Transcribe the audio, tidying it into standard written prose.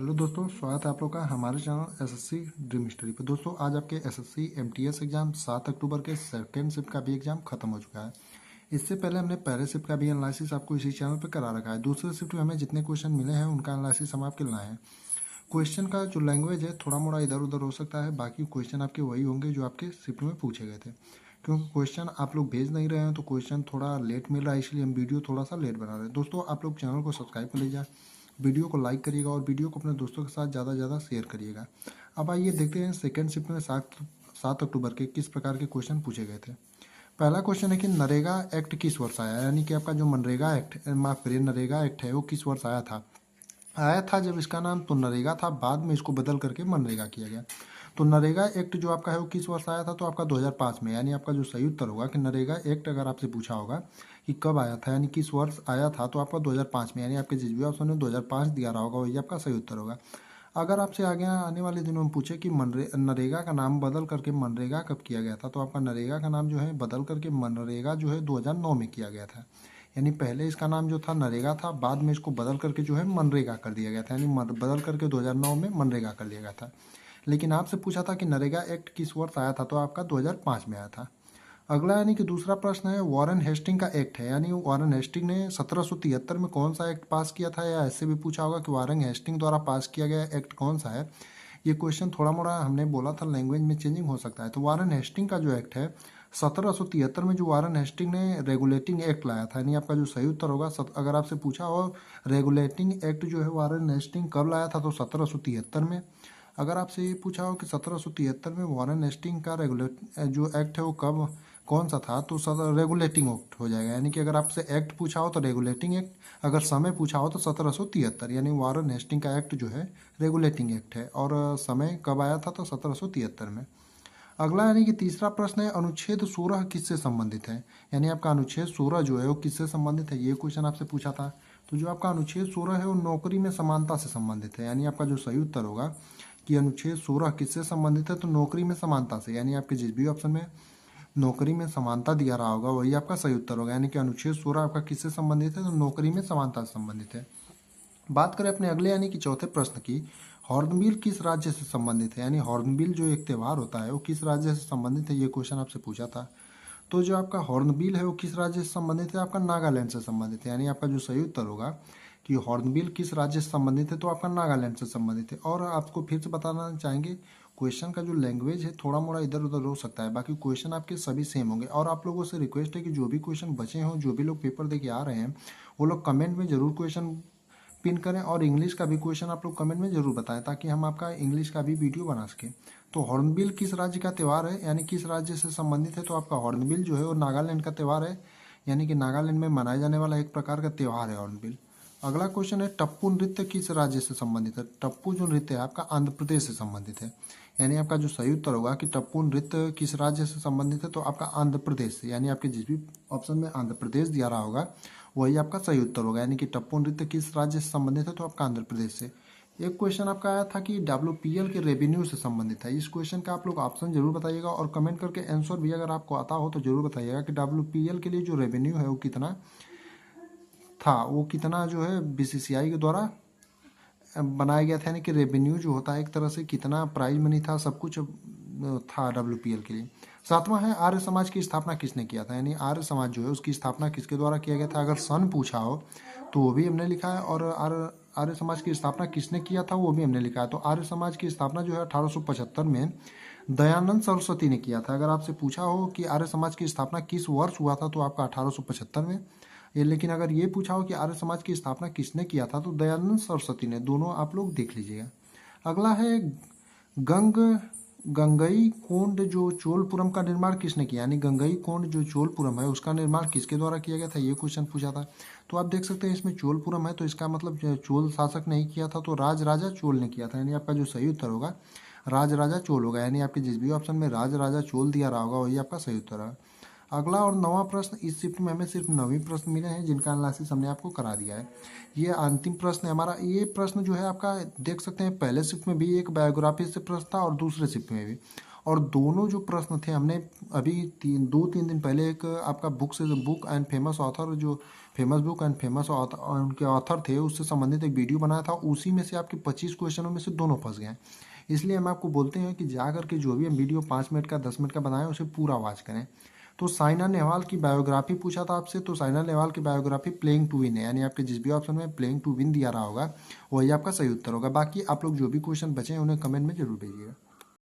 Hello दोस्तों, स्वागत है आप लोग का हमारे चैनल एसएससी ड्रीम स्टडी पे। दोस्तों आज आपके एसएससी एमटीएस एग्जाम 7 अक्टूबर के सेकेंड शिफ्ट का भी एग्जाम खत्म हो चुका है। इससे पहले हमने पहले शिफ्ट का भी एनालिसिस आपको इसी चैनल पे करा रखा है। दूसरे शिफ्ट में हमें जितने क्वेश्चन मिले हैं उनका एनालिसिस हम आपके लाए हैं। क्वेश्चन का जो लैंग्वेज है थोड़ा मोड़ा इधर उधर हो सकता है, बाकी क्वेश्चन आपके वही होंगे जो आपके शिफ्ट में पूछे गए थे। क्योंकि क्वेश्चन आप लोग भेज नहीं रहे हैं तो क्वेश्चन थोड़ा लेट मिल रहा है, इसलिए हम वीडियो थोड़ा सा लेट बना रहे हैं। दोस्तों आप लोग चैनल को सब्सक्राइब कर लीजिए, वीडियो को लाइक करिएगा और वीडियो को अपने दोस्तों के साथ ज़्यादा से ज़्यादा शेयर करिएगा। अब आइए देखते हैं सेकेंड शिफ्ट में 7 अक्टूबर के किस प्रकार के क्वेश्चन पूछे गए थे। पहला क्वेश्चन है कि नरेगा एक्ट किस वर्ष आया, यानी कि आपका जो मनरेगा एक्ट माफ करिए नरेगा एक्ट है वो किस वर्ष आया था जब इसका नाम तो नरेगा था, बाद में इसको बदल करके मनरेगा किया गया। तो नरेगा एक्ट जो आपका है वो किस वर्ष आया था, तो आपका 2005 में, यानी आपका जो सही उत्तर होगा कि नरेगा एक्ट अगर आपसे पूछा होगा कि कब आया था यानी किस वर्ष आया था, तो आपका 2005 में, यानी आपके जिस भी ऑप्शन में 2005 दिया रहा होगा वही आपका सही उत्तर होगा। अगर आपसे आगे आने वाले दिनों में पूछे कि नरेगा का नाम बदल करके मनरेगा कब किया गया था, तो आपका नरेगा का नाम जो है बदल करके मनरेगा जो है 2009 में किया गया था। यानी पहले इसका नाम जो था नरेगा था, बाद में इसको बदल करके जो है मनरेगा कर दिया गया था, यानी बदल करके 2009 में मनरेगा कर दिया गया था। लेकिन आपसे पूछा था कि नरेगा एक्ट किस वर्ष आया था, तो आपका 2005 में आया था। अगला यानी कि दूसरा प्रश्न है वॉरेन हेस्टिंग का एक्ट है, यानी वॉरेन हेस्टिंग ने 1773 में कौन सा एक्ट पास किया था, या ऐसे भी पूछा होगा कि वॉरेन हेस्टिंग द्वारा पास किया गया एक्ट कौन सा है। ये क्वेश्चन थोड़ा मोड़ा हमने बोला था लैंग्वेज में चेंजिंग हो सकता है। तो वॉरेन हेस्टिंग का जो एक्ट है 1773 में जो वॉरेन हेस्टिंग ने रेगुलेटिंग एक्ट लाया था, यानी आपका जो सही उत्तर होगा अगर आपसे पूछा हो रेगुलेटिंग एक्ट जो है वॉरेन हेस्टिंग कब लाया था, तो 1773 में। अगर आपसे ये पूछा हो कि 1773 में वॉरेन हेस्टिंग का जो एक्ट है वो कब कौन सा था, तो रेगुलेटिंग एक्ट हो जाएगा। यानी कि अगर आपसे एक्ट पूछा हो तो रेगुलेटिंग एक्ट, अगर समय पूछा हो तो 1773, यानी वॉरेन हेस्टिंग का एक्ट जो है रेगुलेटिंग एक्ट है। और समय कब आया था, तो 1773 में। अगला यानी कि तीसरा प्रश्न है अनुच्छेद 16 किससे संबंधित है, यानी आपका अनुच्छेद 16 जो है वो किससे संबंधित है, ये क्वेश्चन आपसे पूछा था। तो जो आपका अनुच्छेद 16 है वो नौकरी में समानता से संबंधित है, यानी आपका जो सही उत्तर होगा कि अनुच्छेद 16 किससे संबंधित है, तो नौकरी में समानता से, यानी आपके जिस भी ऑप्शन में नौकरी में समानता दिया रहा होगा वही आपका सही उत्तर होगा। यानी कि अनुच्छेद 16 आपका किससे संबंधित है, तो नौकरी में समानता से संबंधित है। बात करें अपने अगले यानी कि चौथे प्रश्न की, हॉर्नबिल किस राज्य से संबंधित है, यानी हॉर्नबिल जो एक त्यौहार होता है वो किस राज्य से संबंधित है, ये क्वेश्चन आपसे पूछा था। तो जो आपका हॉर्नबिल है वो किस राज्य से संबंधित है, आपका नागालैंड से संबंधित है। यानी आपका जो सही उत्तर होगा कि हॉर्नबिल किस राज्य से संबंधित है, तो आपका नागालैंड से संबंधित है। और आपको फिर से बताना चाहेंगे क्वेश्चन का जो लैंग्वेज है थोड़ा मोड़ा इधर उधर हो सकता है, बाकी क्वेश्चन आपके सभी सेम होंगे। और आप लोगों से रिक्वेस्ट है कि जो भी क्वेश्चन बचे हों, जो भी लोग पेपर दे के आ रहे हैं वो लोग कमेंट में जरूर क्वेश्चन पिन करें, और इंग्लिश का भी क्वेश्चन आप लोग कमेंट में जरूर बताएं ताकि हम आपका इंग्लिश का भी वीडियो बना सकें। तो हॉर्नबिल किस राज्य का त्यौहार है, यानी किस राज्य से संबंधित है, तो आपका हॉर्नबिल जो है वो नागालैंड का त्यौहार है, यानी कि नागालैंड में मनाया जाने वाला एक प्रकार का त्यौहार है हॉर्नबिल। अगला क्वेश्चन है टप्पू नृत्य किस राज्य से संबंधित है, टप्पू जो नृत्य है आपका आंध्र प्रदेश से संबंधित है। यानी आपका जो सही उत्तर होगा कि टप्पू नृत्य किस राज्य से संबंधित है, तो आपका आंध्र प्रदेश से, यानी आपके जिस भी ऑप्शन में आंध्र प्रदेश दिया रहा होगा वही आपका सही उत्तर होगा। यानी कि टप्पू नृत्य किस राज्य से संबंधित है, तो आपका आंध्र प्रदेश से। एक क्वेश्चन आपका आया था कि WPL के रेवेन्यू से संबंधित है। इस क्वेश्चन का आप लोग ऑप्शन जरूर बताइएगा और कमेंट करके आंसर भी अगर आपको आता हो तो जरूर बताइएगा कि WPL के लिए जो रेवेन्यू है वो कितना था, वो कितना जो है BCCI के द्वारा बनाया गया था। यानी कि रेवेन्यू जो होता है एक तरह से कितना प्राइज मनी था, सब कुछ था WPL के लिए। सातवां है आर्य समाज की स्थापना किसने किया था, यानी आर्य समाज जो है उसकी स्थापना किसके द्वारा किया गया था। अगर सन पूछा हो तो वो भी हमने लिखा है, और आर्य समाज की स्थापना किसने किया था वो भी हमने लिखा है। तो आर्य समाज की स्थापना जो है 1875 में दयानंद सरस्वती ने किया था। अगर आपसे पूछा हो कि आर्य समाज की स्थापना किस वर्ष हुआ था, तो आपका 1875 में। ये लेकिन अगर ये पूछा हो कि आर्य समाज की स्थापना किसने किया था, तो दयानंद सरस्वती ने। दोनों आप लोग देख लीजिएगा। अगला है गंगई कोंड जो चोलपुरम का निर्माण किसने किया, यानी गंगई कोंड जो चोलपुरम है उसका निर्माण किसके द्वारा किया गया था, ये क्वेश्चन पूछा था। तो आप देख सकते हैं इसमें चोलपुरम है तो इसका मतलब चोल शासक नहीं किया था, तो राज राजा चोल ने किया था। यानी आपका जो सही उत्तर होगा राज राजा चोल होगा। यानी आपके जिस भी ऑप्शन में राज राजा चोल दिया रहा होगा वही आपका सही उत्तर है। अगला और 9वां प्रश्न, इस शिफ्ट में हमें सिर्फ 9 प्रश्न मिले हैं जिनका एनालिसिस हमने आपको करा दिया है। ये अंतिम प्रश्न है हमारा। ये प्रश्न जो है आपका देख सकते हैं पहले शिफ्ट में भी एक बायोग्राफी से प्रश्न था और दूसरे शिफ्ट में भी, और दोनों जो प्रश्न थे हमने अभी 2-3 दिन पहले एक आपका बुक एंड फेमस ऑथर जो फेमस बुक एंड फेमस उनके ऑथर थे उससे संबंधित एक वीडियो बनाया था, उसी में से आपके 25 क्वेश्चनों में से दोनों फंस गए हैं। इसलिए हम आपको बोलते हैं कि जाकर के जो भी हम वीडियो 5 मिनट का 10 मिनट का बनाएं उसे पूरा वॉच करें। तो साइना नेहवाल की बायोग्राफी पूछा था आपसे, तो साइना नेहवाल की बायोग्राफी प्लेइंग टू विन है, यानी आपके जिस भी ऑप्शन में प्लेइंग टू विन दिया रहा होगा वही आपका सही उत्तर होगा। बाकी आप लोग जो भी क्वेश्चन बचे हैं उन्हें कमेंट में जरूर भेजिएगा।